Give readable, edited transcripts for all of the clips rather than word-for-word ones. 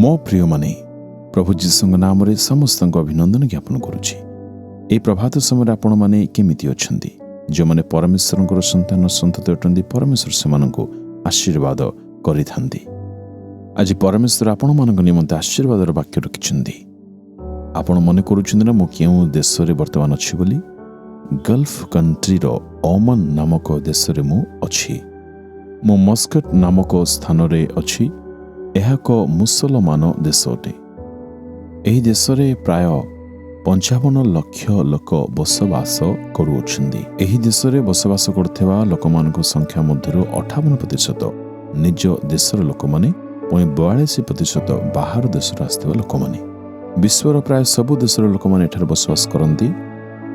मो प्रिय माने प्रभु जीशुଙ୍କ नामରେ ସମସ୍ତଙ୍କୁ ଅଭିନନ୍ଦନ ଜ୍ଞାପନ କରୁଛି। ଏହି ପ୍ରଭାତ ସମୟରେ ଆପଣମାନେ କେମିତି ଅଛନ୍ତି? ଯେଉଁମାନେ ପରମେଶ୍ୱରଙ୍କର ସନ୍ତାନ ସନ୍ତତି ଅଟନ୍ତି, ପରମେଶ୍ୱର ସେମାନଙ୍କୁ ଆଶୀର୍ବାଦ କରିଥାନ୍ତି। ଆଜି ପରମେଶ୍ୱର ଆପଣମାନଙ୍କ ନିମନ୍ତେ ଆଶୀର୍ବାଦର ବାକ୍ୟ ରଖିଛନ୍ତି। ଆପଣ ମନେ କରୁଛନ୍ତି ନା ମୁଁ କେଉଁ ଦେଶରେ ବର୍ତ୍ତମାନ ଅଛି ବୋଲି? ଗଲ୍ଫ କଣ୍ଟ୍ରିର ଓମାନ ନାମକ ଦେଶରେ ମୁଁ ଅଛି। ମୁଁ ମସ୍କଟ ନାମକ ସ୍ଥାନରେ ଅଛି। ଏହା ଏକ ମୁସଲମାନ ଦେଶ ଅଟେ। ଏହି ଦେଶରେ ପ୍ରାୟ 55 ଲକ୍ଷ ଲୋକ ବସବାସ କରୁଅଛନ୍ତି। ଏହି ଦେଶରେ ବସବାସ କରୁଥିବା ଲୋକମାନଙ୍କ ସଂଖ୍ୟା ମଧ୍ୟରୁ 58% ନିଜ ଦେଶର ଲୋକମାନେ, ପୁଣି 42% ବାହାର ଦେଶରୁ ଆସିଥିବା ଲୋକମାନେ। ବିଶ୍ୱର ପ୍ରାୟ ସବୁ ଦେଶର ଲୋକମାନେ ଏଠାରେ ବସବାସ କରନ୍ତି।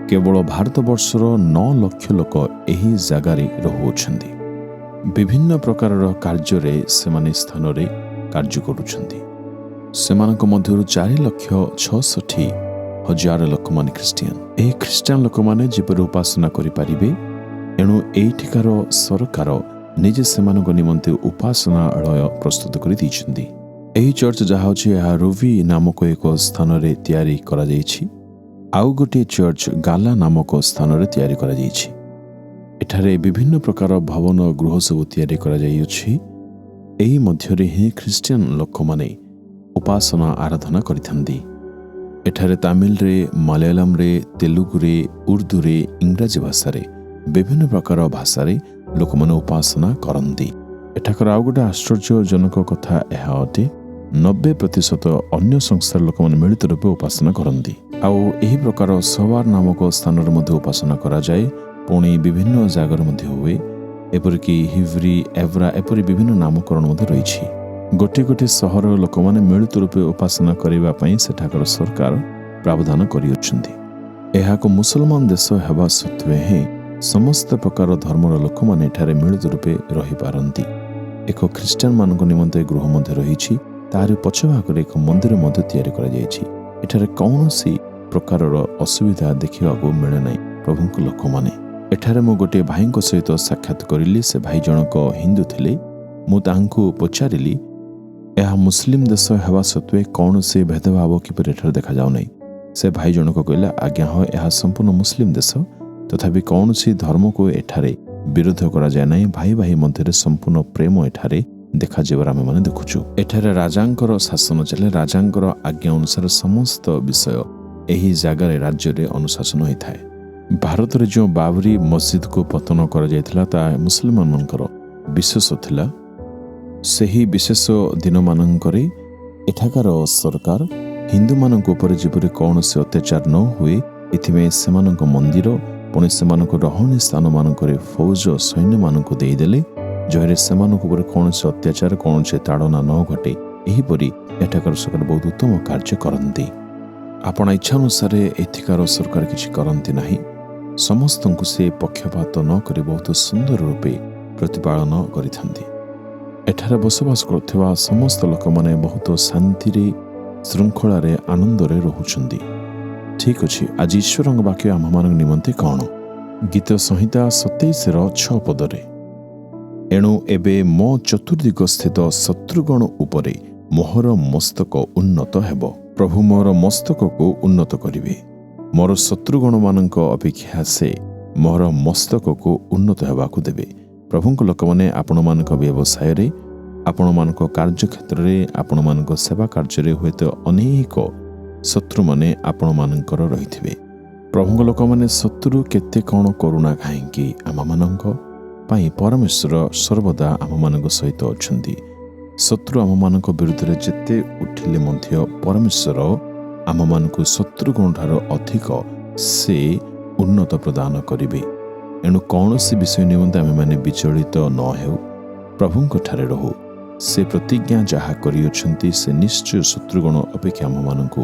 କେବଳ ଭାରତବର୍ଷର 9 ଲକ୍ଷ ଲୋକ ଏହି ଜାଗାରେ ରହୁଅଛନ୍ତି। ବିଭିନ୍ନ ପ୍ରକାରର କାର୍ଯ୍ୟରେ ସେମାନେ ସ୍ଥାନରେ କାର୍ଯ୍ୟ କରୁଛନ୍ତି। ସେମାନଙ୍କ ମଧ୍ୟରୁ 4,66,000 ଲୋକମାନେ ଖ୍ରୀଷ୍ଟିଆନ। ଏହି ଖ୍ରୀଷ୍ଟିଆନ ଲୋକମାନେ ଯେପରି ଉପାସନା କରିପାରିବେ, ଏଣୁ ଏଇଠିକାର ସରକାର ନିଜେ ସେମାନଙ୍କ ନିମନ୍ତେ ଉପାସନାଳୟ ପ୍ରସ୍ତୁତ କରିଦେଇଛନ୍ତି। ଏହି ଚର୍ଚ୍ଚ ଯାହା ଅଛି ଏହା ରୁବି ନାମକ ଏକ ସ୍ଥାନରେ ତିଆରି କରାଯାଇଛି। ଆଉ ଗୋଟିଏ ଚର୍ଚ୍ଚ ଗାଲା ନାମକ ସ୍ଥାନରେ ତିଆରି କରାଯାଇଛି। ଏଠାରେ ବିଭିନ୍ନ ପ୍ରକାର ଭବନ ଗୃହ ସବୁ ତିଆରି କରାଯାଇଅଛି। ଏହି ମଧ୍ୟରେ ହିଁ ଖ୍ରୀଷ୍ଟିଆନ ଲୋକମାନେ ଉପାସନା ଆରାଧନା କରିଥାନ୍ତି। ଏଠାରେ ତାମିଲରେ, ମାଲୟାଲମରେ, ତେଲୁଗୁରେ, ଉର୍ଦ୍ଦୁରେ, ଇଂରାଜୀ ଭାଷାରେ, ବିଭିନ୍ନ ପ୍ରକାର ଭାଷାରେ ଲୋକମାନେ ଉପାସନା କରନ୍ତି। ଏଠାକାର ଆଉ ଗୋଟେ ଆଶ୍ଚର୍ଯ୍ୟଜନକ କଥା ଏହା ଅଟେ, 90% ଅନ୍ୟ ସଂସ୍ଥାର ଲୋକମାନେ ମିଳିତ ରୂପେ ଉପାସନା କରନ୍ତି। ଆଉ ଏହି ପ୍ରକାର ସବାର ନାମକ ସ୍ଥାନରେ ମଧ୍ୟ ଉପାସନା କରାଯାଏ। ପୁଣି ବିଭିନ୍ନ ଜାଗାରେ ମଧ୍ୟ ହୁଏ। ଏପରିକି ହିବ୍ରି, ଏଭ୍ରା ଏପରି ବିଭିନ୍ନ ନାମକରଣ ମଧ୍ୟ ରହିଛି। ଗୋଟିଏ ଗୋଟିଏ ସହରର ଲୋକମାନେ ମିଳିତ ରୂପେ ଉପାସନା କରିବା ପାଇଁ ସେଠାକାର ସରକାର ପ୍ରାବଧାନ କରିଅଛନ୍ତି। ଏହା ଏକ ମୁସଲମାନ ଦେଶ ହେବା ସତ୍ତ୍ୱେ ହିଁ ସମସ୍ତ ପ୍ରକାର ଧର୍ମର ଲୋକମାନେ ଏଠାରେ ମିଳିତ ରୂପେ ରହିପାରନ୍ତି। ଏକ ଖ୍ରୀଷ୍ଟିଆନମାନଙ୍କ ନିମନ୍ତେ ଗୃହ ମଧ୍ୟ ରହିଛି। ତାହାରି ପଛ ଭାଗରେ ଏକ ମନ୍ଦିର ମଧ୍ୟ ତିଆରି କରାଯାଇଛି। ଏଠାରେ କୌଣସି ପ୍ରକାରର ଅସୁବିଧା ଦେଖିବାକୁ ମିଳେ ନାହିଁ। ପ୍ରଭୁଙ୍କ ଲୋକମାନେ, ଏଠାରେ ମୁଁ ଗୋଟିଏ ଭାଇଙ୍କ ସହିତ ସାକ୍ଷାତ କରିଲି। ସେ ଭାଇ ଜଣକ ହିନ୍ଦୁ ଥିଲେ। ମୁଁ ତାଙ୍କୁ ପଚାରିଲି, ଏହା ମୁସଲିମ ଦେଶ ହେବା ସତ୍ତ୍ୱେ କୌଣସି ଭେଦଭାବ କିପରି ଏଠାରେ ଦେଖାଯାଉ ନାହିଁ? ସେ ଭାଇ ଜଣକ କହିଲେ, ଆଜ୍ଞା ହଁ, ଏହା ସମ୍ପୂର୍ଣ୍ଣ ମୁସଲିମ ଦେଶ, ତଥାପି କୌଣସି ଧର୍ମକୁ ଏଠାରେ ବିରୋଧ କରାଯାଏ ନାହିଁ। ଭାଇ ଭାଇ ମଧ୍ୟରେ ସମ୍ପୂର୍ଣ୍ଣ ପ୍ରେମ ଏଠାରେ ଦେଖାଯିବାର ଆମେମାନେ ଦେଖୁଛୁ। ଏଠାରେ ରାଜାଙ୍କର ଶାସନ ଚାଲେ। ରାଜାଙ୍କର ଆଜ୍ଞା ଅନୁସାରେ ସମସ୍ତ ବିଷୟ ଏହି ଜାଗାରେ ରାଜ୍ୟରେ ଅନୁଶାସନ ହୋଇଥାଏ। ଭାରତରେ ଯେଉଁ ବାବରୀ ମସଜିଦକୁ ପତନ କରାଯାଇଥିଲା, ତାହା ମୁସଲମାନମାନଙ୍କର ବିଶେଷ ଥିଲା। ସେହି ବିଶେଷ ଦିନମାନଙ୍କରେ ଏଠାକାର ସରକାର ହିନ୍ଦୁମାନଙ୍କ ଉପରେ ଯେପରି କୌଣସି ଅତ୍ୟାଚାର ନ ହୁଏ, ଏଥିପାଇଁ ସେମାନଙ୍କ ମନ୍ଦିର ପୁଣି ସେମାନଙ୍କ ରହଣୀ ସ୍ଥାନମାନଙ୍କରେ ଫୌଜ ସୈନ୍ୟମାନଙ୍କୁ ଦେଇଦେଲେ, ଯାହାରେ ସେମାନଙ୍କ ଉପରେ କୌଣସି ଅତ୍ୟାଚାର, କୌଣସି ତାଡ଼ନା ନ ଘଟେ। ଏହିପରି ଏଠାକାର ସରକାର ବହୁତ ଉତ୍ତମ କାର୍ଯ୍ୟ କରନ୍ତି। ଆପଣ ଇଚ୍ଛା ଅନୁସାରେ ଏଠିକାର ସରକାର କିଛି କରନ୍ତି ନାହିଁ। ସମସ୍ତଙ୍କୁ ସେ ପକ୍ଷପାତ ନ କରି ବହୁତ ସୁନ୍ଦର ରୂପେ ପ୍ରତିପାଳନ କରିଥାନ୍ତି। ଏଠାରେ ବସବାସ କରୁଥିବା ସମସ୍ତ ଲୋକମାନେ ବହୁତ ଶାନ୍ତିରେ, ଶୃଙ୍ଖଳାରେ, ଆନନ୍ଦରେ ରହୁଛନ୍ତି। ଠିକ୍ ଅଛି, ଆଜି ଈଶ୍ୱରଙ୍କ ବାକ୍ୟ ଆମମାନଙ୍କ ନିମନ୍ତେ କ'ଣ? ଗୀତ ସଂହିତା 27:6 ପଦରେ, ଏଣୁ ଏବେ ମୋ ଚତୁର୍ଦିଗ ସ୍ଥିତ ଶତ୍ରୁଗଣ ଉପରେ ମୋହର ମସ୍ତକ ଉନ୍ନତ ହେବ। ପ୍ରଭୁ ମୋର ମସ୍ତକକୁ ଉନ୍ନତ କରିବେ। ମୋର ଶତ୍ରୁଗଣମାନଙ୍କ ଅପେକ୍ଷା ସେ ମୋହର ମସ୍ତକକୁ ଉନ୍ନତ ହେବାକୁ ଦେବେ। ପ୍ରଭୁଙ୍କ ଲୋକମାନେ ଆପଣମାନଙ୍କ ବ୍ୟବସାୟରେ, ଆପଣମାନଙ୍କ କାର୍ଯ୍ୟକ୍ଷେତ୍ରରେ, ଆପଣମାନଙ୍କ ସେବା କାର୍ଯ୍ୟରେ ହୁଏତ ଅନେକ ଶତ୍ରୁମାନେ ଆପଣମାନଙ୍କର ରହିଥିବେ। ପ୍ରଭୁଙ୍କ ଲୋକମାନେ, ଶତ୍ରୁ କେତେ କ'ଣ କରୁଣା କାହିଁକି, ଆମମାନଙ୍କ ପାଇଁ ପରମେଶ୍ୱର ସର୍ବଦା ଆମମାନଙ୍କ ସହିତ ଅଛନ୍ତି। ଶତ୍ରୁ ଆମମାନଙ୍କ ବିରୁଦ୍ଧରେ ଯେତେ ଉଠିଲେ ମଧ୍ୟ ପରମେଶ୍ୱର ଆମମାନଙ୍କୁ ଶତ୍ରୁଗଣଠାରୁ ଅଧିକ ସେ ଉନ୍ନତ ପ୍ରଦାନ କରିବେ। ଏଣୁ କୌଣସି ବିଷୟ ନିମନ୍ତେ ଆମେମାନେ ବିଚଳିତ ନ ହେଉ, ପ୍ରଭୁଙ୍କଠାରେ ରହୁ। ସେ ପ୍ରତିଜ୍ଞା ଯାହା କରିଅଛନ୍ତି, ସେ ନିଶ୍ଚୟ ଶତ୍ରୁଗଣ ଅପେକ୍ଷା ଆମମାନଙ୍କୁ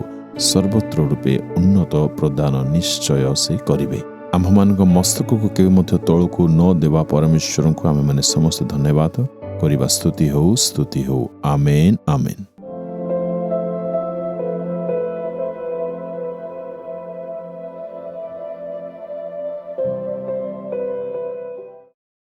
ସର୍ବତ୍ର ରୂପେ ଉନ୍ନତ ପ୍ରଦାନ ନିଶ୍ଚୟ ସେ କରିବେ। ଆମ୍ଭମାନଙ୍କ ମସ୍ତକକୁ କେବେ ମଧ୍ୟ ତଳକୁ ନ ଦେବା ପରମେଶ୍ୱରଙ୍କୁ ଆମେମାନେ ସମସ୍ତେ ଧନ୍ୟବାଦ କରିବା। ସ୍ତୁତି ହଉ, ସ୍ତୁତି ହଉ। ଆମେନ୍, ଆମେନ୍।